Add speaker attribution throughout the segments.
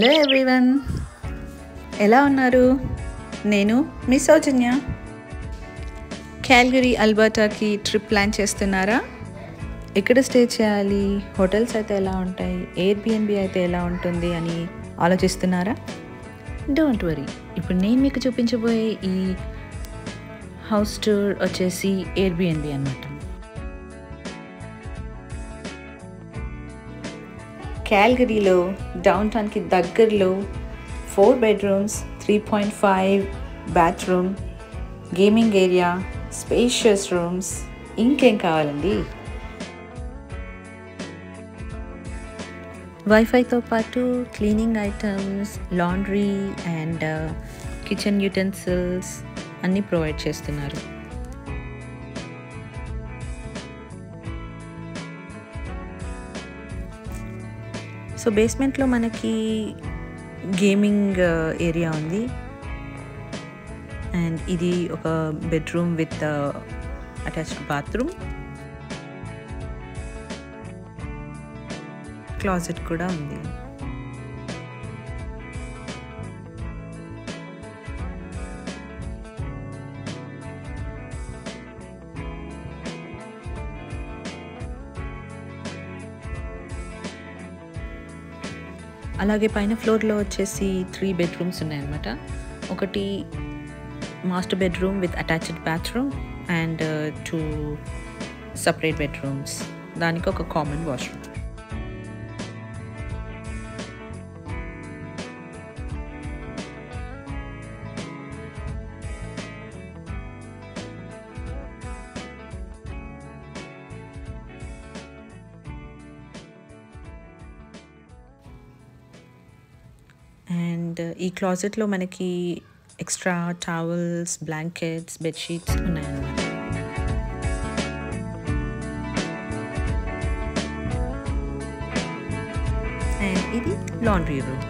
Speaker 1: Hello everyone, ఎలా ఉన్నారు? నేను మీ సౌజన్య. క్యాల్గరీ అల్బర్టాకి ట్రిప్ ప్లాన్ చేస్తున్నారా? ఎక్కడ స్టే చేయాలి, హోటల్స్ అయితే ఎలా ఉంటాయి, ఎయిర్బిఎన్బి అయితే ఎలా ఉంటుంది అని ఆలోచిస్తున్నారా? డోంట్ వరీ, ఇప్పుడు నేను మీకు చూపించబోయే ఈ హౌస్ టూర్ వచ్చేసి ఎయిర్బిఎన్బి అన్నమాట. క్యాల్గరీలో డౌన్ టౌన్కి దగ్గరలో 4 bedrooms, 3.5 bathroom, gaming area, spacious rooms, ఇంకేం కావాలండి? వైఫైతో పాటు cleaning items, laundry and kitchen utensils అన్నీ ప్రొవైడ్ చేస్తున్నారు. సో బేస్మెంట్లో మనకి గేమింగ్ ఏరియా ఉంది అండ్ ఇది ఒక bedroom with attached bathroom, closet కూడా ఉంది. అలాగే పైన ఫ్లోర్లో వచ్చేసి 3 bedrooms ఉన్నాయన్నమాట. ఒకటి master bedroom with attached bathroom and 2 separate bedrooms, దానికి ఒక కామన్ వాష్రూమ్. అండ్ ఈ క్లాజెట్లో మనకి ఎక్స్ట్రా టవల్స్, బ్లాంకెట్స్, బెడ్షీట్స్ ఉన్నాయన్నమాట. అండ్ ఇది లాండ్రీ రూమ్.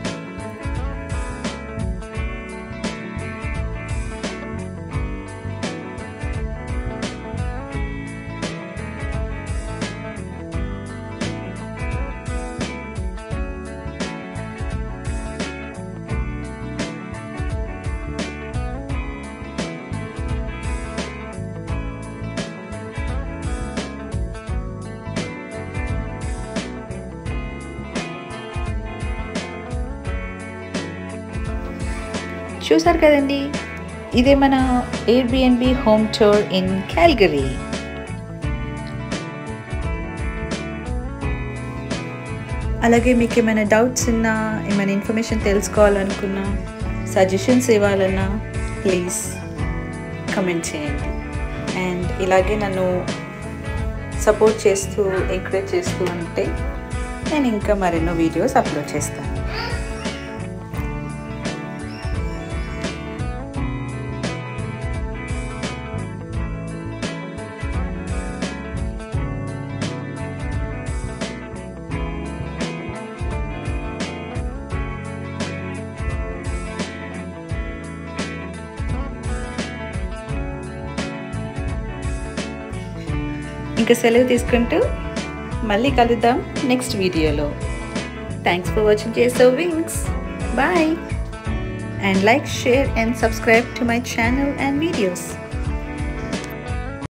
Speaker 1: చూసారు కదండి, ఇదే మన Airbnb home tour in Calgary. అలాగే మీకు ఏమైనా డౌట్స్ ఉన్నా, ఏమైనా ఇన్ఫర్మేషన్ తెలుసుకోవాలనుకున్నా, సజెషన్స్ ఇవ్వాలన్నా ప్లీజ్ కమెంట్ చేయండి. అండ్ ఇలాగే నన్ను సపోర్ట్ చేస్తూ, ఎంకరేజ్ చేస్తూ ఉంటే నేను ఇంకా మరెన్నో వీడియోస్ అప్లోడ్ చేస్తాను. ఇంకా సెలవు తీసుకుంటూ మళ్ళీ కలుద్దాం నెక్స్ట్ వీడియోలో. థ్యాంక్స్ ఫర్ వాచింగ్ కేసో వింగ్స్. Bye and like, share and subscribe to my channel and videos.